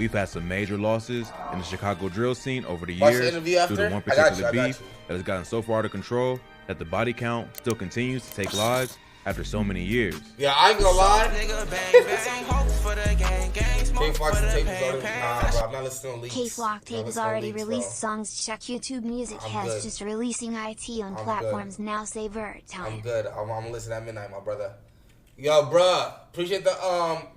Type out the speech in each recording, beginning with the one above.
we've had some major losses in the Chicago drill scene over the Watch the years interview due to after? one I got particular you, I got beef you. that has gotten so far out of control that the body count still continues to take lives after so many years. Yeah, I ain't gonna lie. K-Flock tape is already, nah, bro, I'm not listening to leaks. K-Flock tape has already released songs. Check YouTube Music has just releasing IT on platforms now. Say vert time. I'm good. I'm gonna listen at midnight, my brother. Yo, bruh, appreciate the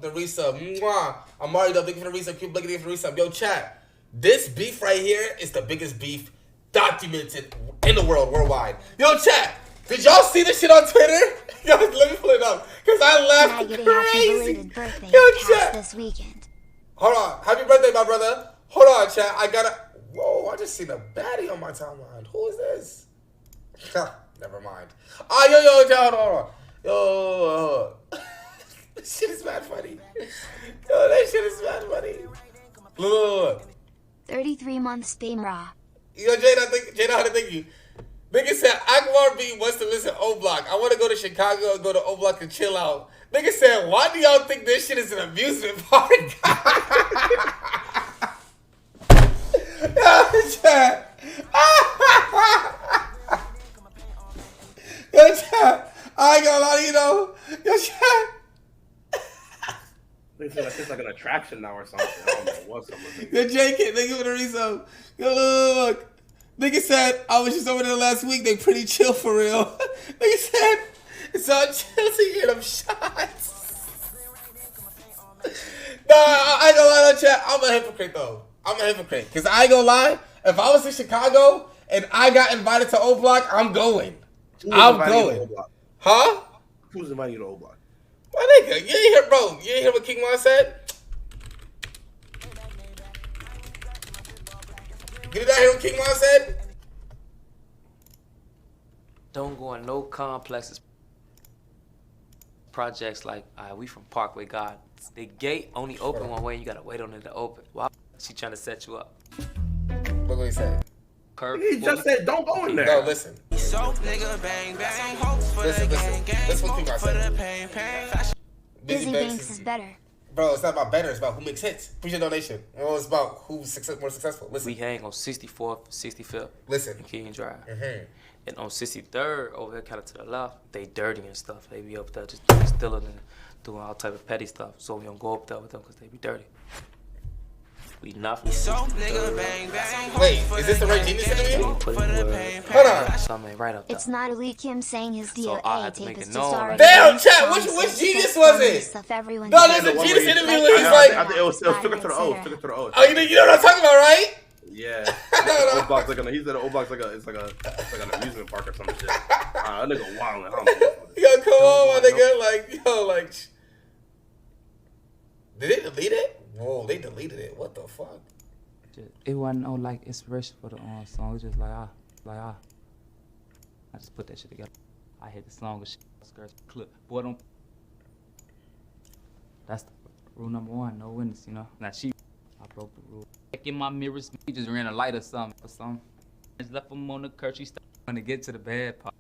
resub. Mwah. I'm Mario, thank you for the resub. Keep looking for the resub. Yo, chat. This beef right here is the biggest beef documented in the world, worldwide. Yo, chat. Did y'all see this shit on Twitter? Yo, let me pull it up, cause I laughed crazy. Yo, chat. This weekend. Hold on. Happy birthday, my brother. Hold on, chat. I gotta. Whoa, I just seen a baddie on my timeline. Who is this? Never mind. Ah, yo, chat. Hold on. Yo, this shit is mad funny. Yo, that shit is mad funny. Look. 33 months fame raw. Yo, Jada, how to thank you. Nigga said, Akbar B wants to visit O Block. I want to go to Chicago and go to O Block and chill out. Nigga said, why do y'all think this shit is an amusement park? Yo, chat. Yo, chat. I ain't gonna lie to you though. Yo, chat. It's like an attraction now or something. I don't know what's up with me. Yo, JK, thank you for the resub. Yo, look. Nigga said, I was just over there last week. They pretty chill for real. Nigga said, it's all chill to hear them shots. Nah, I ain't gonna lie to chat. I'm a hypocrite though. I'm a hypocrite. Cause I ain't gonna lie. If I was in Chicago and I got invited to O Block, I'm going. I'm going. Huh? Who's inviting you to O Block? My nigga, you ain't hear, bro. You ain't hear what King Juan said? Did I hear what King Juan said? Don't go in no complexes. Projects like, we from Parkway God. The gate only open one way and you gotta wait on it to open. Why she trying to set you up? Look what he said. He just said don't go in there. No, listen. So nigga bang bang, Listen. This one King Juan said. Busy Banks is better. Bro, it's not about better. It's about who makes hits. Appreciate donation. Well, it's about who's more successful. Listen. We hang on 64th, 65th. Listen. And King Drive. And on 63rd, over here kind of to the left, they dirty and stuff. They be up there just stealing and doing all type of petty stuff. So we don't go up there with them because they be dirty. We not from So nigga bang bang. Wait, is this the right genius interview? Hold on. Something right up there. It's not Elite Kim saying his DOA tape is just already. Damn, chat. Which genius was it? No, there's a genius interview where he's like. I think it was Figure to the O. Figure to the O. Oh, you know what I'm talking about, right? Yeah. O Block's like he said O Block's like an amusement park or some shit. That nigga wildin'. I don't know. Yo, come on, my nigga. Like. Did they delete it? Whoa, they deleted it. What the fuck? It wasn't no like inspiration for the song. It was just like I just put that shit together. I hit the song and shit, skirts clip. Boy, don't. That's the rule number one. No witness, you know. Now I broke the rule. Check in my mirrors. He just ran a light or something. Just left him on the curb. She started trying to get to the bad part.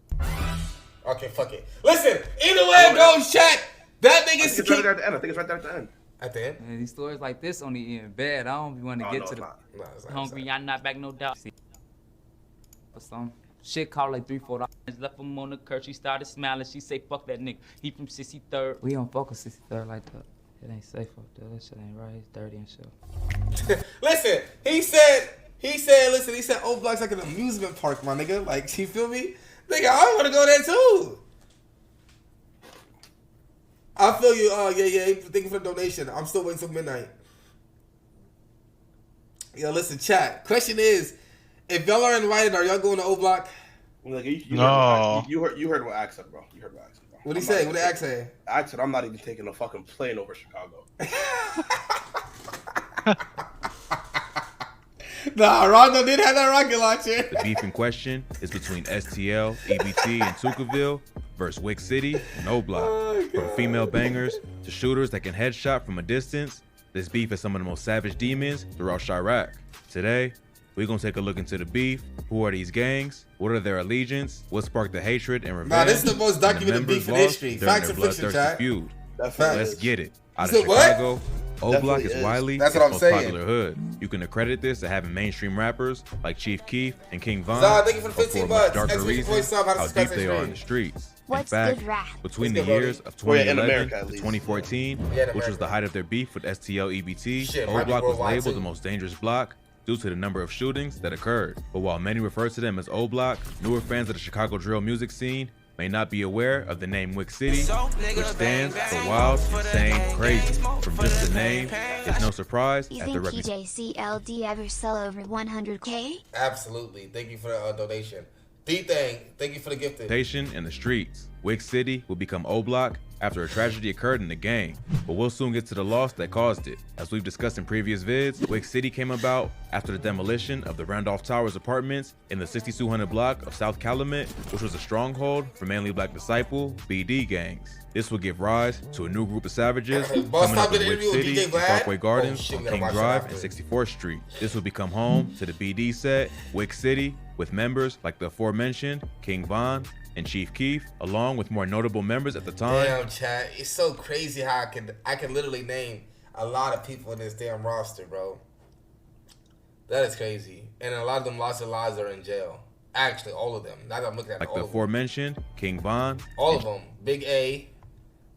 Okay, fuck it. Listen, either way it goes, chat. That nigga's right there at the end. I think it's right there at the end. At the end? Man, these stories like this only end bad. I don't be wanting to get to the hungry. Y'all not back, no doubt. For some shit called like $3-4. Left him on the curb. She started smiling. She say, "Fuck that nigga. He from 63rd." We don't fuck with 63rd like that. It ain't safe up there. That shit ain't right. It's dirty and shit. Listen, he said O Block's like an amusement park, my nigga. Like, you feel me? Nigga, I want to go there too. I feel you. Yeah. Thank you for the donation. I'm still waiting till midnight. Yo, listen, chat. Question is, if y'all are invited, are y'all going to O Block? Like, No. You heard what Axe said, bro. You heard what Axe said, bro. What'd he say? What did Axe say? Axe said, I'm not even taking a fucking plane over Chicago. Nah, Rondo did have that rocket launcher. The beef in question is between STL, EBT, and Tookaville versus WIIC City and O Block. From female bangers to shooters that can headshot from a distance, this beef is some of the most savage demons throughout Chirac. Today, we're gonna take a look into the beef. Who are these gangs? What are their allegiance? What sparked the hatred and revenge? Nah, this is the most documented beef in history. Facts and fiction, chat. Feud. That's so facts. let's get it. Out You of said what? Chicago O Block is widely That's its what I'm most saying. popular hood. You can accredit this to having mainstream rappers like Chief Keef and King Von, Zah, thank you for the but 15 a much bucks. darker Excellent reason voice sub, how to how subscribe deep to they the are in stream. the streets. What's in fact, good rap? between What's the good, years Brody? of Well, yeah, in 2011 America, at to least. 2014, Yeah, in which was America. the height of their beef with STL EBT, Shit, O might be Block was worldwide, labeled too. the most dangerous block due to the number of shootings that occurred. But while many refer to them as O Block, newer fans of the Chicago drill music scene may not be aware of the name WIIC City, which stands for Wild, Insane, Crazy. From just the name, it's no surprise You at the think PJCLD ever sell over 100K? Absolutely. Thank you for the donation. D-Thing, thank you for the gifted. reputation in the streets. WIIC City will become O Block after a tragedy occurred in the gang, but we'll soon get to the loss that caused it. As we've discussed in previous vids, WIIC City came about after the demolition of the Randolph Towers apartments in the 6200 block of South Calumet, which was a stronghold for mainly Black Disciple BD gangs. This would give rise to a new group of savages Boss, coming stop up in the WIIC interview with City DJ and Vlad. Parkway Gardens Oh, shit, we on gotta King watch that Drive and after. 64th Street. This would become home to the BD set, WIIC City, with members like the aforementioned King Von and Chief Keef, along with more notable members at the time. Damn, chat. It's so crazy how I can literally name a lot of people in this damn roster, bro. That is crazy. And a lot of them lost their lives or in jail. Actually, all of them. Now that I'm looking at Like all the of them. aforementioned King Von, All of them. Big A.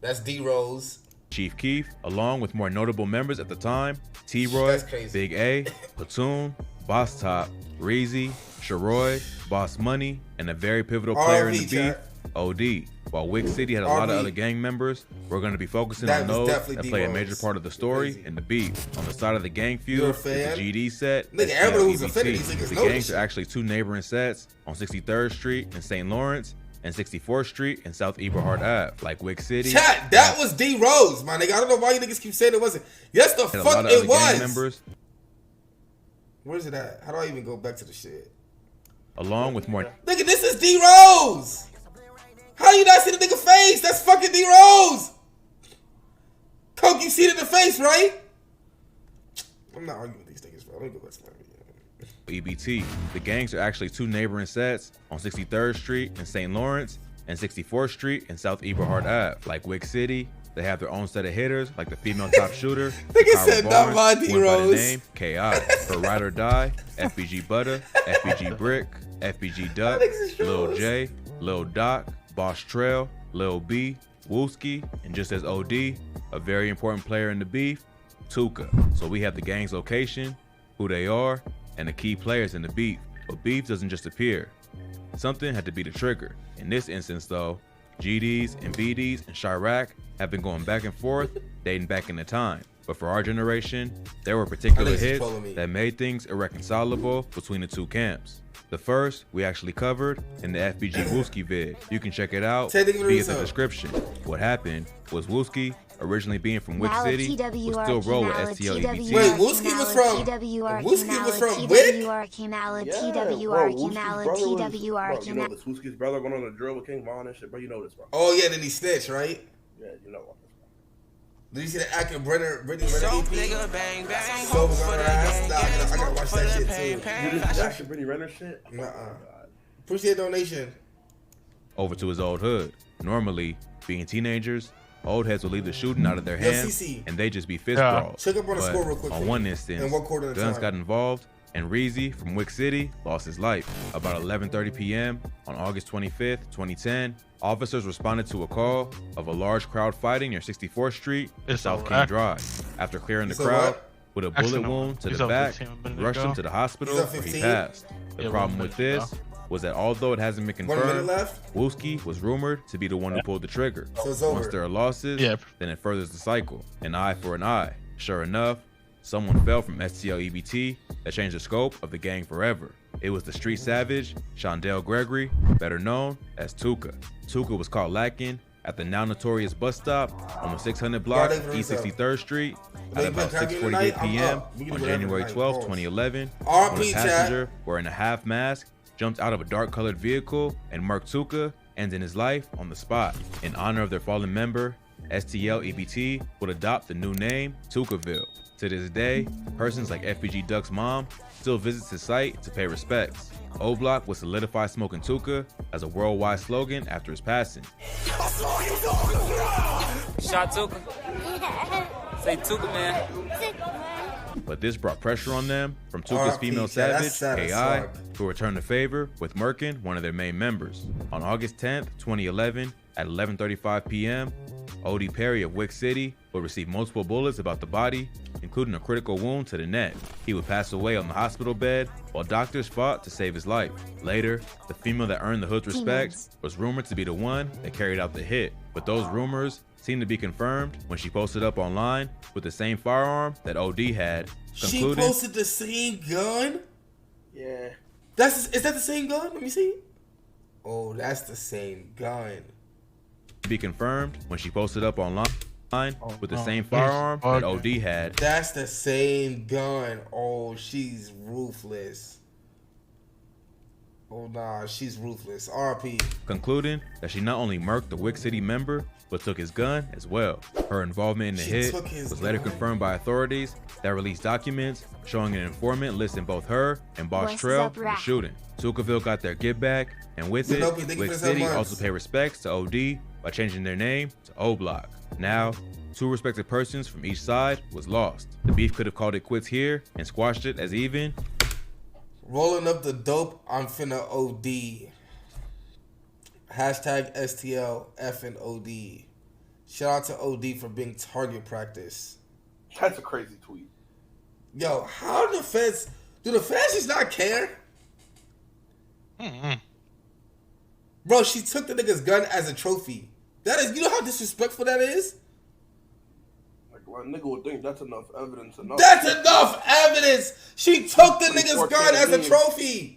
That's D-Rose. Chief Keef, along with more notable members at the time, T-Roy, That's crazy. Big A, Platoon, Boss Top, Reezy, Sharoy, Boss Money, and a very pivotal player in the RV, beef, chat. OD. While WIIC City had a lot of RV. other gang members, we're going to be focusing That on was those definitely that play a D-Rose. major part of the story Crazy. in the beef. On the side of the gang You a feud, fan? it's the GD set, Nigga, STL everybody who's EBT. offended, these niggas The know this gangs shit. are actually two neighboring sets on 63rd Street in St. Lawrence and 64th Street in South Eberhard Ave. Like WIIC City, Chat, that was D-Rose, my nigga. I don't know why you niggas keep saying it wasn't. Yes, the and a fuck lot of it other was. gang members, Where's it at? How do I even go back to the shit? along with more Nigga, this is D-Rose. How you not see the nigga face? That's fucking D-Rose. Coke, you see it in the face, right? I'm not arguing with these niggas, bro. Let me go back to my video. EBT. The gangs are actually two neighboring sets on 63rd Street in St. Lawrence and 64th Street in South Eberhard Ave. Like WIIC City, they have their own set of hitters, like the female top shooter, Nigga Kyra said, "Not Barnes, my who went by the D-Rose." name K.I. For Ride or Die, FBG Butter, FBG Brick, FBG Duck, That nigga's Lil Rose. J, Lil Doc, Boss Trail, Lil B, WIIC, and just as OD, a very important player in the beef, Tuka. So we have the gang's location, who they are, and the key players in the beef. But beef doesn't just appear. Something had to be the trigger. In this instance though, GDs and BDs and Chirac have been going back and forth, dating back in the time. But for our generation, there were particular I think he's hits trolling me. that made things irreconcilable between the two camps. The first we actually covered in the FBG WIIC vid. You can check it out Say, think of it via the yourself. description. What happened was WIIC, originally being from WIIC Now City, would still roll with STL EBT. Wait, Wooski was from- Wooski was from WIIC? Bro, you know this Wooski's brother went on a drill with King Von and shit, bro. You know this, bro. Oh, yeah, then he snitched, right? Yeah, you know what. Did you see the acting Brittany Renner So EP? nigga bang bang. So on her ass. Nah, I gotta watch that shit too. You just actually Brittany Renner shit? Nuh-uh. Appreciate the donation. Over to his old hood. Normally, being teenagers, old heads will leave the shooting out of their Yo, hands CC. and they just be fist Yeah. brawls. Check up on the But score real quick. on for one me. instance, And what quarter of the guns time? got involved and Reezy from WIIC City lost his life. About 11:30 p.m. on August 25th, 2010, officers responded to a call of a large crowd fighting near 64th Street and It's South a King wreck. Drive. After clearing the You said crowd what? with a Actually, bullet no. wound to He's the up back, 15 minutes rushed him ago. to the hospital He's up where he 15? passed. The Yeah, problem 1 with minute this ago. was that although it hasn't been 1 minute confirmed, left. WIIC was rumored to be the one who pulled the trigger. So it's Once over. there are losses, Yeah. then it furthers the cycle. An eye for an eye. Sure enough, someone fell from STL EBT that changed the scope of the gang forever. It was the street savage, Shondell Gregory, better known as Tuka. Tuka was caught lacking at the now notorious bus stop on the 600 block Guarding for East himself. 63rd Street at Hey, about can I get 6:48 tonight? I'm p.m. up. We can on do whatever January tonight. 12, Pause. 2011, when RP a chat. passenger wearing a half mask jumped out of a dark-colored vehicle and murked Tuka, ending his life on the spot. In honor of their fallen member, STL EBT would adopt the new name Tookaville. To this day, persons like FBG Duck's mom still visits his site to pay respects. O Block would solidify Smoking Tuka as a worldwide slogan after his passing. Shot Tuka. Say Tuka, man. But this brought pressure on them from Tuka's female savage, KI, who returned the favor with murking one of their main members. On August 10th, 2011, at 11:35 p.m., O.D. Perry of WIIC City would receive multiple bullets about the body, including a critical wound to the neck. He would pass away on the hospital bed while doctors fought to save his life. Later, the female that earned the hood's respect was rumored to be the one that carried out the hit, but those rumors seemed to be confirmed when she posted up online with the same firearm that O.D. had. She posted the same gun? Yeah. Is that the same gun? Let me see. Oh, that's the same gun. Be confirmed when she posted up online with the same firearm that O.D. had. That's the same gun. Oh, she's ruthless. Oh, nah, she's ruthless. RP. Concluding that she not only murked the WIIC City member, but took his gun as well. Her involvement in the hit was later confirmed by authorities that released documents showing an informant listing both her and Boss Trail in the shooting. Tookaville got their get back, and with it, WIIC City also paid respects to O.D. by changing their name to O-Block. Now, two respected persons from each side was lost. The beef could have called it quits here and squashed it as even. Rolling up the dope, I'm finna OD. Hashtag STL effing OD. Shout out to OD for being target practice. That's a crazy tweet. Yo, how do the feds just not care? Bro, she took the nigga's gun as a trophy. That is, you know how disrespectful that is? Like, a nigga would think that's enough evidence. That's enough evidence! She took the nigga's gun as a trophy!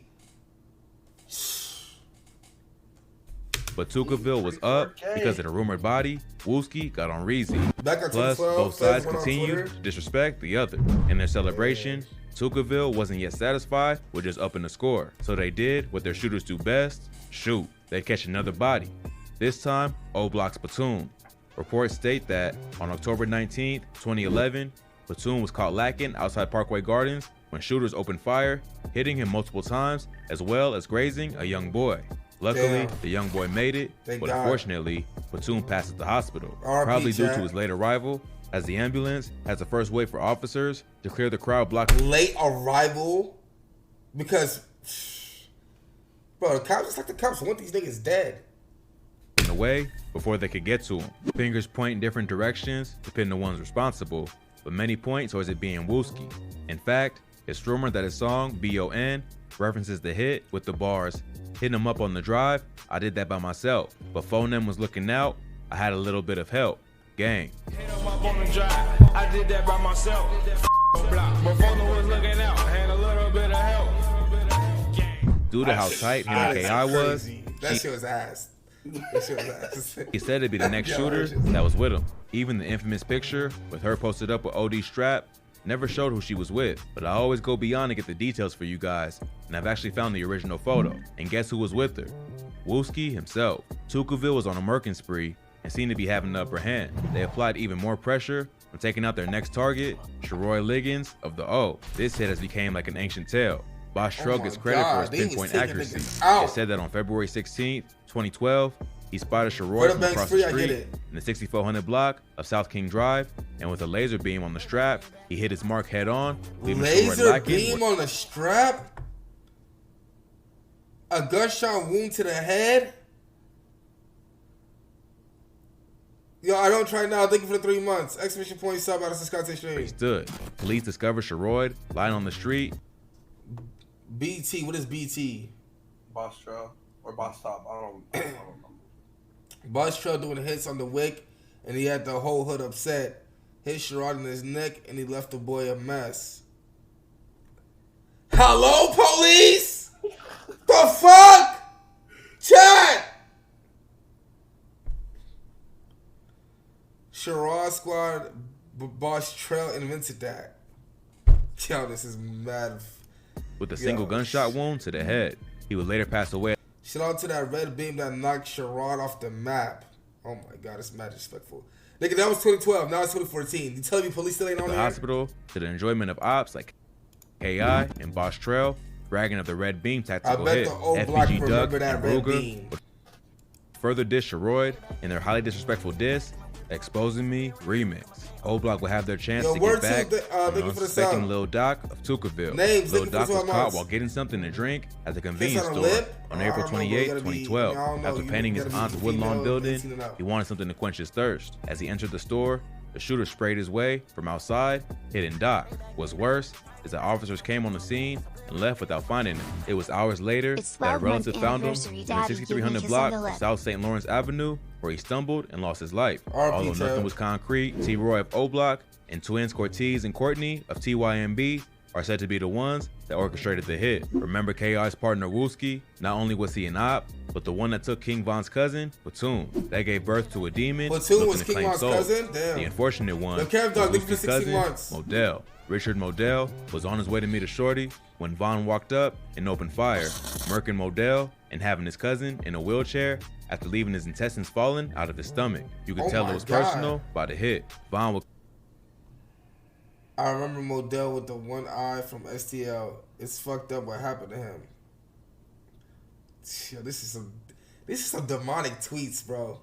But Tookaville was up because of the rumored body. WIIC got on Reezy. Plus, both sides continued to disrespect the other. In their celebration, Tookaville wasn't yet satisfied with just upping the score. So they did what their shooters do best, shoot. They catch another body. This time, O-Block's platoon. Reports state that on October 19th, 2011, platoon was caught lacking outside Parkway Gardens when shooters opened fire, hitting him multiple times, as well as grazing a young boy. Luckily, the young boy made it, but unfortunately, platoon passed at the hospital, probably due to his late arrival, as the ambulance has the first wait for officers to clear the crowd blocking. Late arrival? Because, bro, the cops, it's like the cops want these niggas dead. In the way before they could get to him. Fingers point in different directions, depending on one's responsible, but many point towards it being WIIC. In fact, it's rumored that his song, B.O.N., references the hit with the bars, hitting him up on the drive, I did that by myself, but phone them was looking out, I had a little bit of help. Gang. Hit him up on the drive, I did that by myself. Block, but phone was looking out, had a little bit of help. Gang. Due to how tight him and KI was, that shit was ass. That shit was ass. He said it'd be the next shooter that was with him. Even the infamous picture with her posted up with OD strap never showed who she was with, but I always go beyond to get the details for you guys, and I've actually found the original photo. And guess who was with her? WIIC himself. Tookaville was on a murking spree and seemed to be having the upper hand. They applied even more pressure when taking out their next target, Sharoy Liggins of the O. This hit has become like an ancient tale. Boss Shrug gets credit for his pinpoint accuracy. It said that on February 16th, 2012, he spotted Sharoy from across the street in the 6400 block of South King Drive, and with a laser beam on the strap, he hit his mark head on, leaving laser beam on the strap? A gunshot wound to the head? Yo, I don't try now. Thank you for the 3 months. Exclamation point sub out of Scott stream. He stood. Police discovered Sharoy lying on the street. BT, what is BT? Boss Trail or Boss Top? I don't know. Boss Trail doing hits on the WIIC, and he had the whole hood upset. Hit Sherrod in his neck, and he left the boy a mess. Hello, police? The fuck? Chat! Sherrod squad, Boss Trail invented that. Yo, this is mad. With a single gunshot wound to the head. He would later pass away. Shout out to that red beam that knocked Sherrod off the map. Oh my god, it's mad disrespectful. Nigga, that was 2012, now it's 2014. You telling me police still ain't on the there? Hospital to the enjoyment of ops like KI and Boss Trail, bragging of the red beam tactical hit. FPG Duck and Ruger further diss Sharoy in their highly disrespectful diss Exposing Me remix. O Block will have their chance to word get back to the- on thank you for the unsuspecting sub. Lil Doc of Tookaville. Names, Lil thank you for Doc the was 12 caught months. while getting something to drink at the convenience on a store lip? on I April don't know, bro. 28, You gotta be- 2012. I don't know. After You painting his gotta be aunt's female Woodlawn and building, 18 and up. he wanted something to quench his thirst. As he entered the store, the shooter sprayed his way from outside, hitting Doc. What's worse is that officers came on the scene and left without finding him. It was hours later It's that a 12-month relative found him in anniversary, the Daddy, 6300 give me a kiss block on the of lip. South St. Lawrence Avenue, where he stumbled and lost his life. R.I.P. Although nothing Ted. was concrete, T-Roy of O Block and twins Cortez and Courtney of TYMB are said to be the ones that orchestrated the hit. Remember KI's partner WIIC? Not only was he an op, but the one that took King Von's cousin, Platoon. That gave birth to a demon Platoon looking was to King claim Von's souls. cousin? Damn. The unfortunate one The Kev Dog was lived for WIIC's 16 cousin, months. Modell. Richard Modell was on his way to meet a shorty when Von walked up and opened fire, murking Modell and having his cousin in a wheelchair after leaving his intestines falling out of his stomach. You could Oh tell my it was God. personal by the hit. Von would I remember Modell with the one eye from STL. It's fucked up what happened to him. Yo, this is some demonic tweets, bro.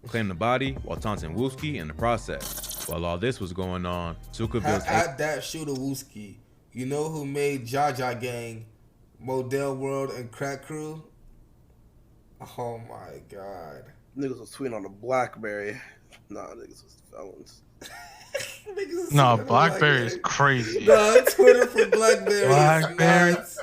claim the body while taunting WIIC in the process. While all this was going on, Tookaville's At that shooter WIIC, you know who made Jaja Gang, Modell World, and Crack Crew? Oh my god. Niggas was tweeting on the BlackBerry. Nah, niggas was felons. Niggas is No, tweeting on BlackBerry is crazy. Nah, Twitter from BlackBerry BlackBerry. is nuts.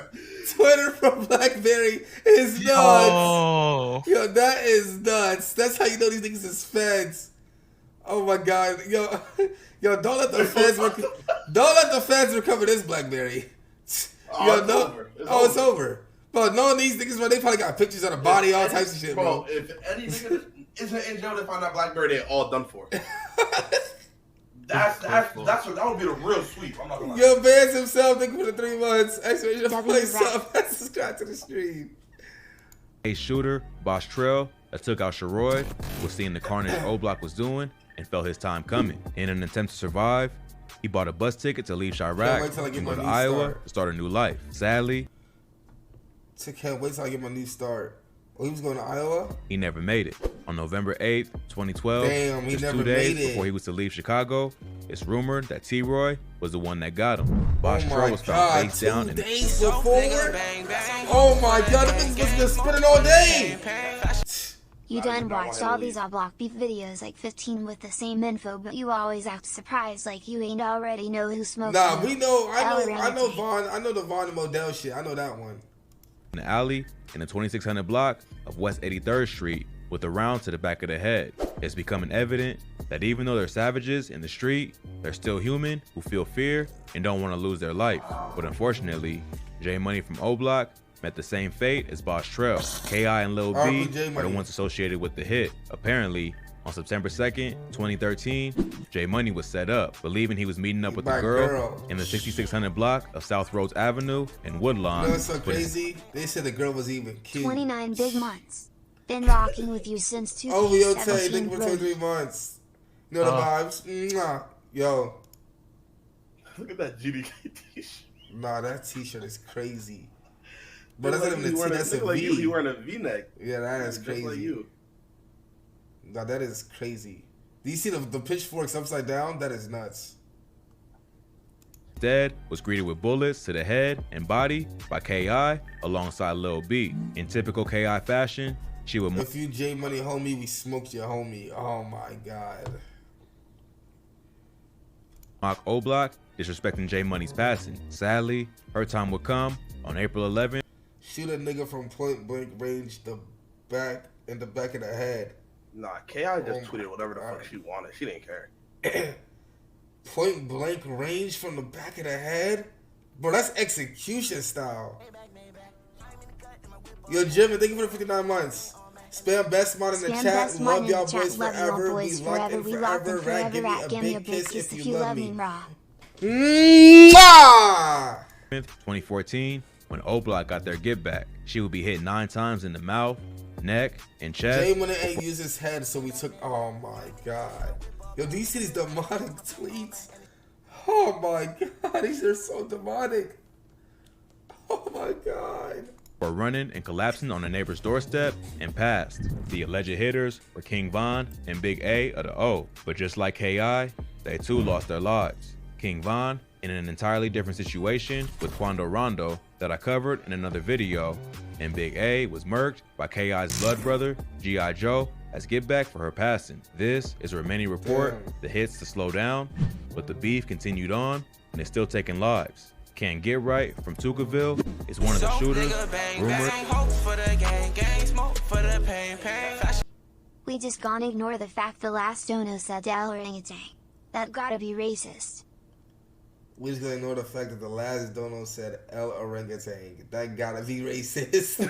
Twitter from BlackBerry is nuts. Oh, Yo, that is nuts. That's how you know these niggas is feds. Oh my god. Yo, don't let the feds recover this BlackBerry. Yo, It's over. It's over. Bro, knowing these niggas, bro, they probably got pictures of the body, all types of shit, bro. If any nigga isn't in jail, they find that BlackBerry, they're all done for. That would be the real sweep. I'm not gonna lie. Yo, Vance himself, thank you for the 3 months. Exclamation W place Rack. up. Subscribe to the stream. A shooter, Boss Trell, that took out Sharoy, was seeing the carnage O Block was doing and felt his time coming. In an attempt to survive, he bought a bus ticket to leave Chirac wait till I get and my go to new Iowa start. to start a new life. Sadly, Can't wait till I get my new start. Oh, he was going to Iowa? he never made it. On November 8th, 2012, Damn, he just never 2 days made it. before he was to leave Chicago, it's rumored that T-Roy was the one that got him. Boss Oh Trell my was found god, face down 2 in days before? Bang, bang. Oh my god, this nigga's been spinning all day! You I done did not watched wanna all leave. these all block beef videos like 15 with the same info, but you always act surprised like you ain't already know who smoked Nah, them. we know, I know Alright. Vaughn, I know the Vaughn and Modell shit, I know that one. the alley in the 2600 block of West 83rd Street with a round to the back of the head. It's becoming evident that even though they're savages in the street, they're still human who feel fear and don't want to lose their life. But unfortunately, J Money from O Block met the same fate as Boss Trell. KI and Lil B R.I.P. J are the Money. ones associated with the hit. Apparently, on September 2nd, 2013, J Money was set up, believing he was meeting up with the My girl girl. in the 6600 block of South Rhodes Avenue in Woodlawn. You know what's so but his crazy? They said the girl was even cute. 29 big months. Been rocking with you since Oh, yo, Tay, 2017. thank you for bro. 23 months. You know the vibes? Mwah. Yo, Look at that GDK t-shirt. nah, that t-shirt is crazy. But that's Look not like even you a T, wearing that's a look like V. you wearing a V-neck. Yeah, that is Just crazy. like you. Nah, that is crazy. Do you see the pitchforks upside down? That is nuts. Dead was greeted with bullets to the head and body by KI alongside Lil B. In typical KI fashion, she would If you J Money homie, we smoked your homie. Oh my god. mock O Block, disrespecting J Money's passing. Sadly, her time would come on April 11th. Shoot a nigga from point blank range in the back of the head. Nah, KI just tweeted whatever the fuck she wanted. She didn't care. Point blank range from the back of the head? Bro, that's execution style. Yo, Jim, thank you for the 59 months. Spam best mod in the Spam chat. best mod Love in the y'all chat. boys Love y'all forever. boys We locked in forever. We locked in forever. Rat, forever. give me a big kiss if you love me. raw. Mwah! 2014, when O Block got their get back, she would be hit 9 times in the mouth, neck, and chest. Jay Money ain't use his head, so we took. Oh my god. Yo, do you see these demonic tweets? Oh my god, these are so demonic. Oh my god. for running and collapsing on a neighbor's doorstep and passed. The alleged hitters were King Von and Big A of the O, but just like KI, they too lost their lives. King Von in an entirely different situation with Quando Rondo that I covered in another video, and Big A was murked by KI's blood brother, G.I. Joe, as get back for her passing. This is a remaining report that hits to slow down, but the beef continued on and is still taking lives. Can't Get Right from Tookaville is one of the shooters rumored. We just gonna ignore the fact the last dono said orangutan. That gotta be racist. We just gonna ignore the fact that the last dono said El Orangutan. That gotta be racist.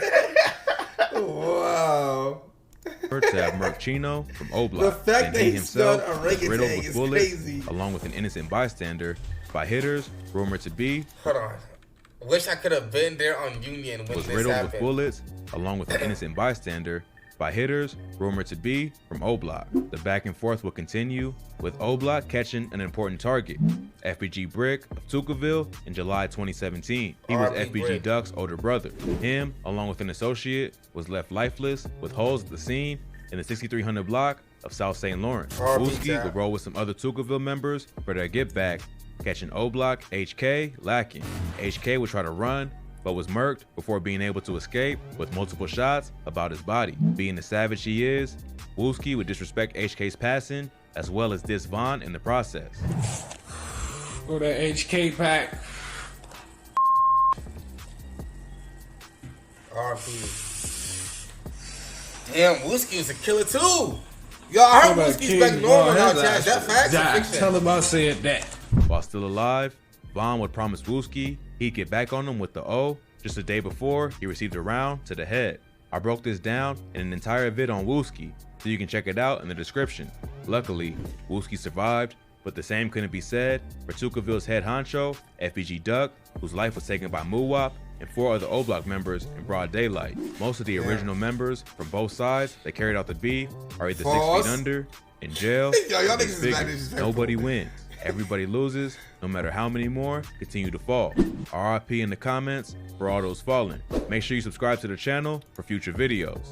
Wow. To have murked Chino from Oblak. The fact that he himself spelled was riddled orangutan with is bullets, crazy. along with an innocent bystander, by hitters rumored to be. Hold on. Wish I could have been there on Union when Was this riddled happened. with bullets, along with an innocent bystander, by hitters rumored to be from Oblak. The back and forth will continue, with Oblak catching an important target, FBG Brick of Tookaville in July 2017. He was FBG Duck's older brother. Him, along with an associate, was left lifeless with holes at the scene in the 6300 block of South St. Lawrence. WIIC would roll with some other Tookaville members for their get back, catching Oblak HK lacking. HK would try to run, but was murked before being able to escape with multiple shots about his body. Being the savage he is, WIIC would disrespect HK's passing as well as diss Von in the process. Go to HK pack. RP. Damn, WIIC was a killer too. Yo, I heard WIIC's back normal now, Chad. That facts or fiction? Tell him I said that. While still alive, Von would promise WIIC he'd get back on him with the O just a day before he received a round to the head. I broke this down in an entire vid on WIIC, so you can check it out in the description. Luckily, WIIC survived, but the same couldn't be said for Tookaville's head honcho, FBG Duck, whose life was taken by Muwap and 4 other O-Block members in broad daylight. Most of the original members from both sides that carried out the beef are either 6 feet under, in jail, y'all or niggas is mad disrespectful. nobody wins. Everybody loses, no matter how many more continue to fall. RIP in the comments for all those fallen. Make sure you subscribe to the channel for future videos.